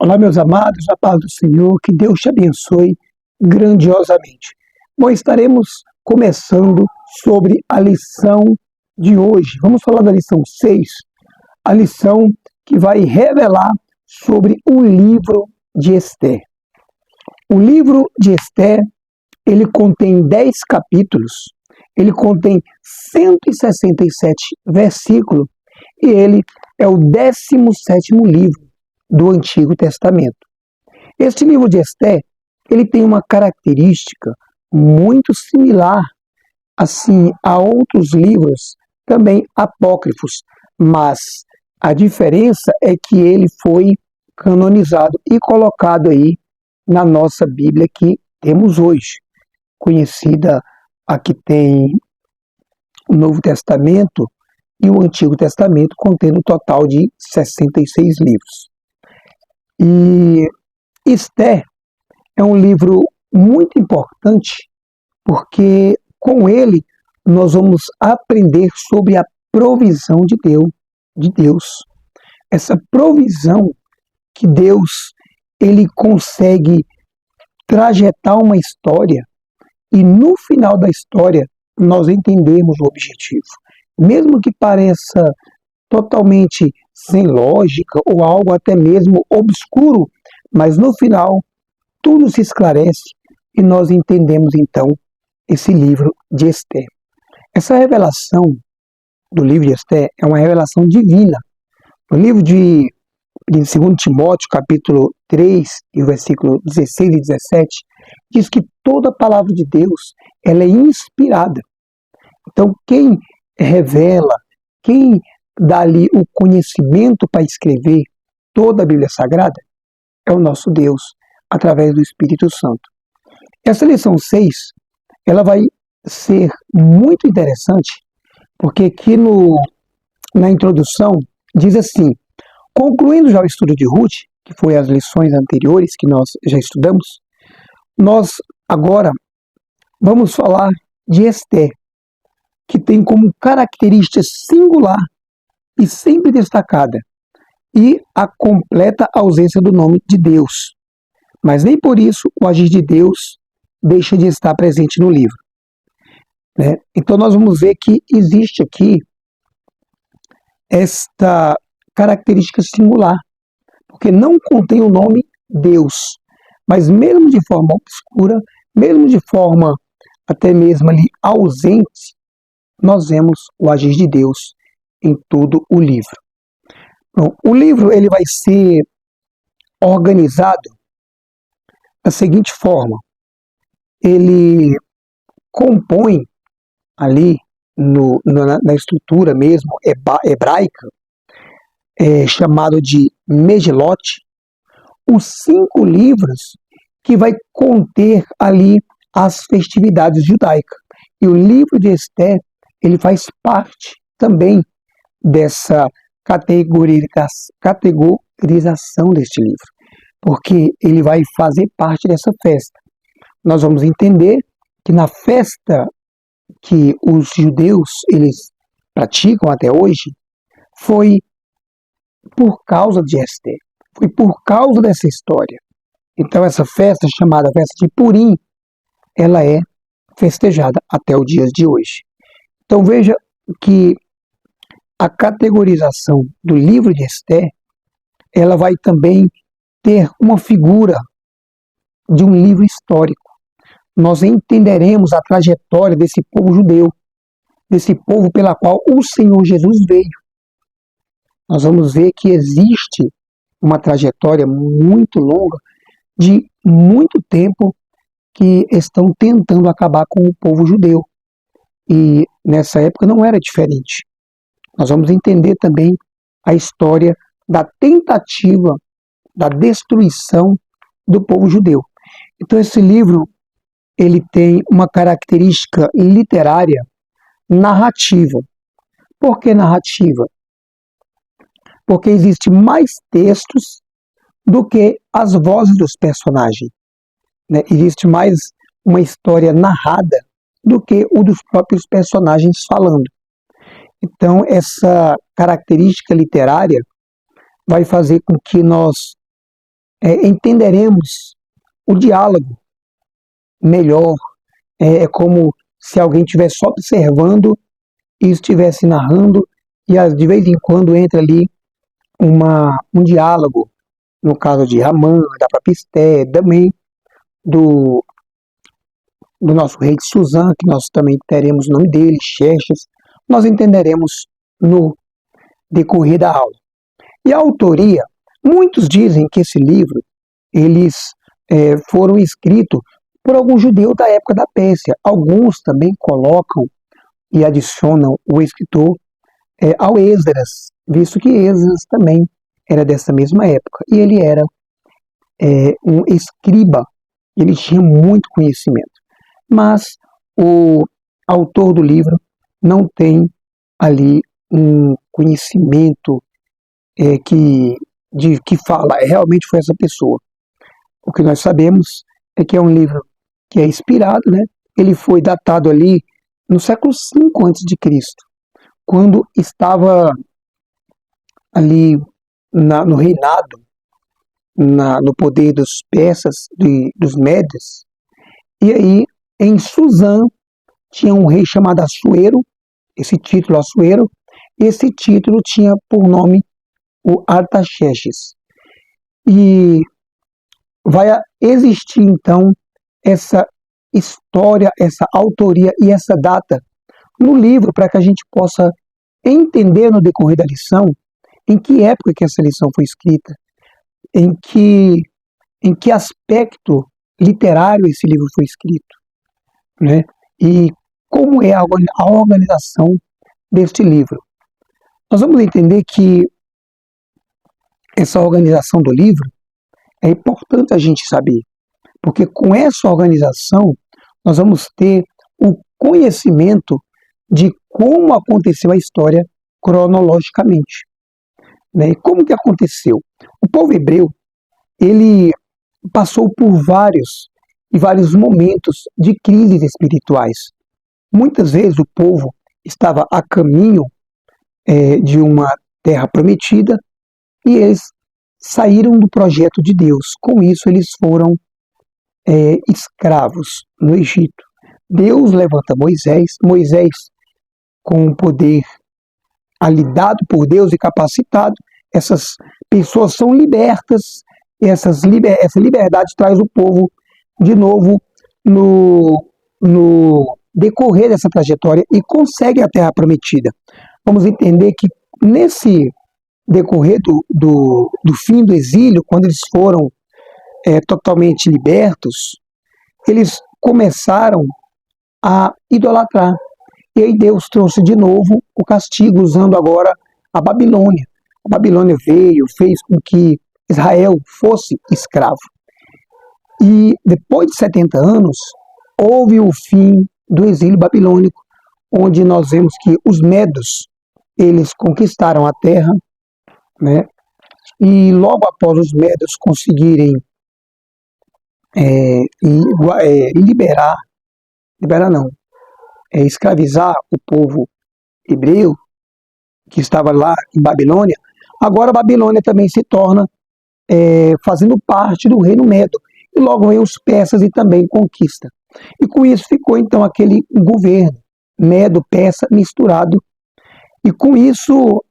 Olá, meus amados, a paz do Senhor, que Deus te abençoe grandiosamente. Bom, estaremos começando sobre a lição de hoje. Vamos falar da lição 6, a lição que vai revelar sobre o livro de Esther. O livro de Esther, ele contém 10 capítulos, ele contém 167 versículos e ele é o 17º livro do Antigo Testamento. Este livro de Esther, ele tem uma característica muito similar assim a outros livros também apócrifos, mas a diferença é que ele foi canonizado e colocado aí na nossa Bíblia que temos hoje, conhecida, aqui tem o Novo Testamento e o Antigo Testamento, contendo um total de 66 livros. E Esther é um livro muito importante, porque com ele nós vamos aprender sobre a provisão de Deus. Essa provisão que Deus ele consegue trajetar uma história e no final da história nós entendemos o objetivo. Mesmo que pareça totalmente sem lógica ou algo até mesmo obscuro, mas no final tudo se esclarece e nós entendemos então esse livro de Esther. Essa revelação do livro de Esther é uma revelação divina. No livro de 2 Timóteo, capítulo 3, e o versículo 16 e 17, diz que toda a palavra de Deus ela é inspirada. Então, quem revela, quem dá ali o conhecimento para escrever toda a Bíblia Sagrada é o nosso Deus, através do Espírito Santo. Essa lição 6, ela vai ser muito interessante, porque aqui na introdução diz assim: concluindo já o estudo de Ruth, que foi as lições anteriores que nós já estudamos, nós agora vamos falar de Esther, que tem como característica singular e sempre destacada, e a completa ausência do nome de Deus. Mas nem por isso o agir de Deus deixa de estar presente no livro. Então nós vamos ver que existe aqui esta característica singular, porque não contém o nome Deus, mas mesmo de forma obscura, mesmo de forma até mesmo ali ausente, nós vemos o agir de Deus em todo o livro. Bom, o livro ele vai ser organizado da seguinte forma: ele compõe ali na estrutura mesmo hebraica, chamado de Megilot, os 5 livros que vai conter ali as festividades judaicas. E o livro de Esther ele faz parte também dessa categorização deste livro, porque ele vai fazer parte dessa festa. Nós vamos entender que na festa que os judeus eles praticam até hoje, foi por causa de Esther, foi por causa dessa história. Então essa festa, chamada festa de Purim, ela é festejada até os dias de hoje. Então veja que a categorização do livro de Esther, ela vai também ter uma figura de um livro histórico. Nós entenderemos a trajetória desse povo judeu, desse povo pela qual o Senhor Jesus veio. Nós vamos ver que existe uma trajetória muito longa, de muito tempo, que estão tentando acabar com o povo judeu. E nessa época não era diferente. Nós vamos entender também a história da tentativa da destruição do povo judeu. Então esse livro ele tem uma característica literária narrativa. Por que narrativa? Porque existe mais textos do que as vozes dos personagens. Existe mais uma história narrada do que o dos próprios personagens falando. Então, essa característica literária vai fazer com que nós entenderemos o diálogo melhor. É como se alguém estivesse só observando e estivesse narrando, e de vez em quando entra ali um diálogo, no caso de Ramã, da própria Esté, também do, do nosso rei de Suzã, que nós também teremos o nome dele, Xerxes, nós entenderemos no decorrer da aula. E a autoria, muitos dizem que esse livro, eles foram escritos por algum judeu da época da Pérsia. Alguns também colocam e adicionam o escritor ao Esdras, visto que Esdras também era dessa mesma época. E ele era um escriba, ele tinha muito conhecimento. Mas o autor do livro não tem ali um conhecimento que fala, realmente foi essa pessoa. O que nós sabemos é que é um livro que é inspirado, né? Ele foi datado ali no século V a.C., quando estava ali no reinado, no poder dos persas, dos médios. E aí, em Suzã, tinha um rei chamado Assuero, esse título Assuero, e esse título tinha por nome o Artaxerxes. E vai existir, então, essa história, essa autoria e essa data no livro, para que a gente possa entender no decorrer da lição em que época que essa lição foi escrita, em que aspecto literário esse livro foi escrito, né? E como é a organização deste livro. Nós vamos entender que essa organização do livro é importante a gente saber, porque com essa organização nós vamos ter o conhecimento de como aconteceu a história cronologicamente, né? E como que aconteceu? O povo hebreu, ele passou por vários momentos de crises espirituais. Muitas vezes o povo estava a caminho de uma terra prometida e eles saíram do projeto de Deus. Com isso, eles foram escravos no Egito. Deus levanta Moisés com o poder ali dado por Deus e capacitado, essas pessoas são libertas, e essa liberdade traz o povo de novo no decorrer dessa trajetória e consegue a terra prometida. Vamos entender que nesse decorrer do fim do exílio, quando eles foram totalmente libertos, eles começaram a idolatrar. E aí Deus trouxe de novo o castigo, usando agora a Babilônia. A Babilônia veio, fez com que Israel fosse escravo. E depois de 70 anos, houve o fim do exílio babilônico, onde nós vemos que os medos, eles conquistaram a terra, né? E logo após os medos conseguirem escravizar o povo hebreu que estava lá em Babilônia, agora a Babilônia também se torna fazendo parte do reino Medo. E logo vem os persas e também conquista. E com isso ficou então aquele governo Medo-Persa misturado. E com isso,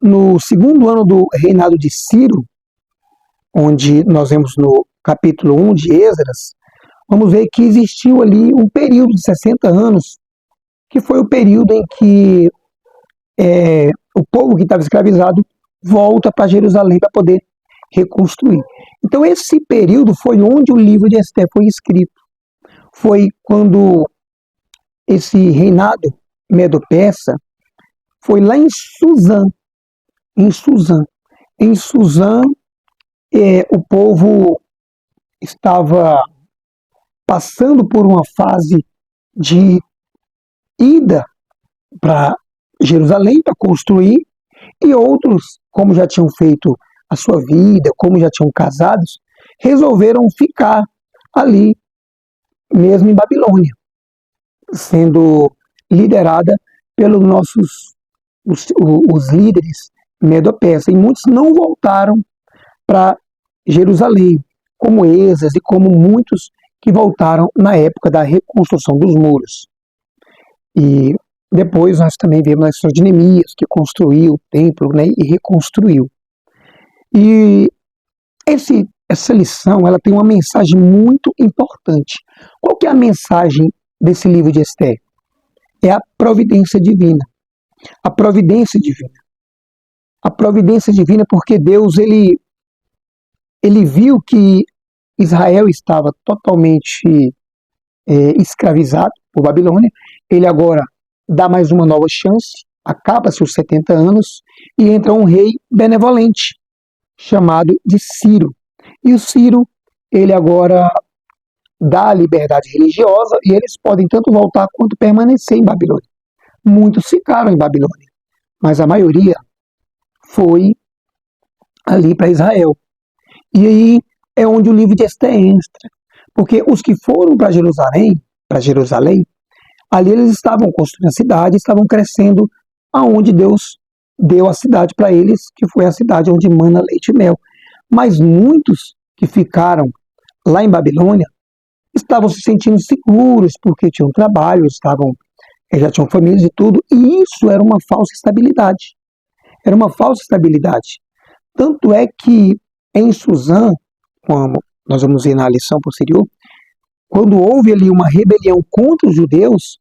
no segundo ano do reinado de Ciro, onde nós vemos no capítulo 1 de Esdras, vamos ver que existiu ali um período de 60 anos, que foi o período em que o povo que estava escravizado volta para Jerusalém para poder reconstruir. Então esse período foi onde o livro de Esté foi escrito. Foi quando esse reinado medo-persa foi lá em Suzã. Em Suzã, o povo estava passando por uma fase de ida para Jerusalém para construir, e outros, como já tinham feito a sua vida, como já tinham casados, resolveram ficar ali mesmo em Babilônia, sendo liderada pelos os líderes medo-persas, e muitos não voltaram para Jerusalém, como Esdras e como muitos que voltaram na época da reconstrução dos muros. E depois nós também vemos a história de Neemias, que construiu o templo, né, e reconstruiu. E essa lição ela tem uma mensagem muito importante. Qual que é a mensagem desse livro de Esther? É a providência divina. A providência divina. A providência divina porque Deus ele viu que Israel estava totalmente escravizado por Babilônia. Ele agora dá mais uma nova chance, acaba-se os 70 anos e entra um rei benevolente, chamado de Ciro. E o Ciro, ele agora dá a liberdade religiosa e eles podem tanto voltar quanto permanecer em Babilônia. Muitos ficaram em Babilônia, mas a maioria foi ali para Israel. E aí é onde o livro de Esther entra, porque os que foram para Jerusalém, ali eles estavam construindo a cidade, estavam crescendo aonde Deus deu a cidade para eles, que foi a cidade onde mana leite e mel. Mas muitos que ficaram lá em Babilônia estavam se sentindo seguros porque tinham trabalho, já tinham famílias e tudo, e isso era uma falsa estabilidade. Era uma falsa estabilidade. Tanto é que em Suzã, como nós vamos ver na lição posterior, quando houve ali uma rebelião contra os judeus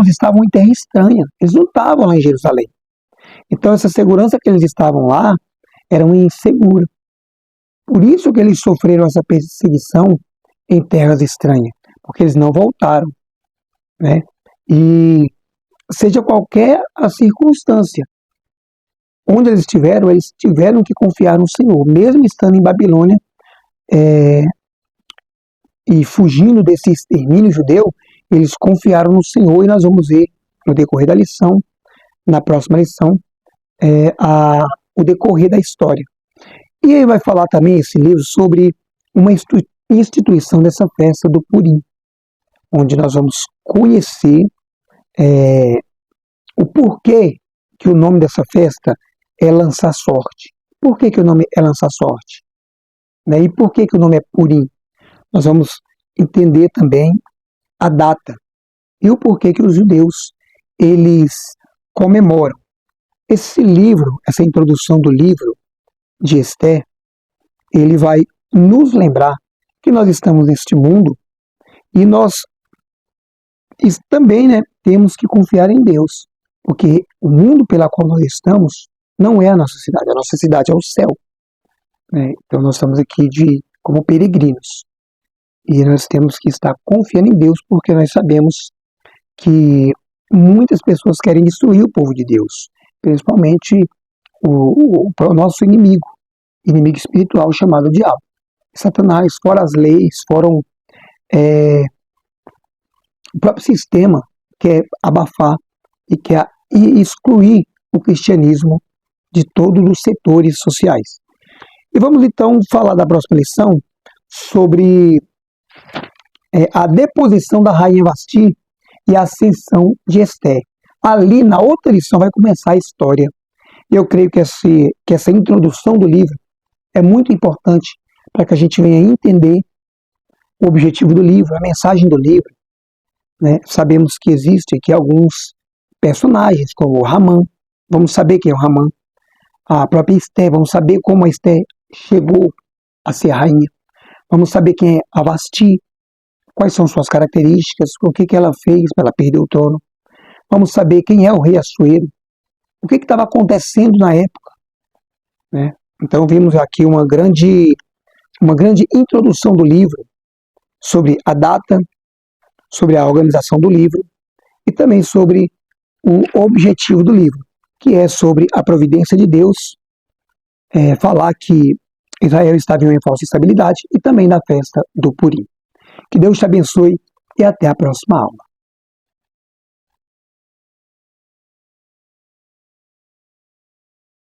estavam em terra estranha, eles não estavam lá em Jerusalém. Então essa segurança que eles estavam lá era uma insegura. Por isso que eles sofreram essa perseguição em terras estranhas, porque eles não voltaram, né? E seja qualquer a circunstância, onde eles tiveram que confiar no Senhor, mesmo estando em Babilônia e fugindo desse extermínio judeu, eles confiaram no Senhor, e nós vamos ver no decorrer da lição, na próxima lição, o decorrer da história. E aí vai falar também esse livro sobre uma instituição dessa festa do Purim, onde nós vamos conhecer o porquê que o nome dessa festa é lançar sorte. Por que o nome é lançar sorte? Né? E por que o nome é Purim? Nós vamos entender também a data e o porquê que os judeus eles comemoram. Esse livro, essa introdução do livro de Esther, ele vai nos lembrar que nós estamos neste mundo e nós também, né, temos que confiar em Deus, porque o mundo pela qual nós estamos não é a nossa cidade é o céu. Né? Então nós estamos aqui como peregrinos e nós temos que estar confiando em Deus, porque nós sabemos que muitas pessoas querem destruir o povo de Deus, principalmente o nosso inimigo espiritual chamado diabo. Satanás, fora as leis, fora o próprio sistema, quer abafar e quer excluir o cristianismo de todos os setores sociais. E vamos então falar da próxima lição sobre a deposição da rainha Vasti e a ascensão de Esther. Ali na outra lição vai começar a história. Eu creio que essa introdução do livro é muito importante para que a gente venha entender o objetivo do livro, a mensagem do livro. Né? Sabemos que existem aqui alguns personagens, como o Hamã. Vamos saber quem é o Hamã. A própria Esther, vamos saber como a Esther chegou a ser rainha. Vamos saber quem é a Vasti, quais são suas características, o que ela fez para ela perder o trono. Vamos saber quem é o rei Assuero, o que estava acontecendo na época. Né? Então vimos aqui uma grande introdução do livro sobre a data, sobre a organização do livro e também sobre o objetivo do livro, que é sobre a providência de Deus, falar que Israel estava em uma falsa estabilidade e também da festa do Purim. Que Deus te abençoe e até a próxima aula.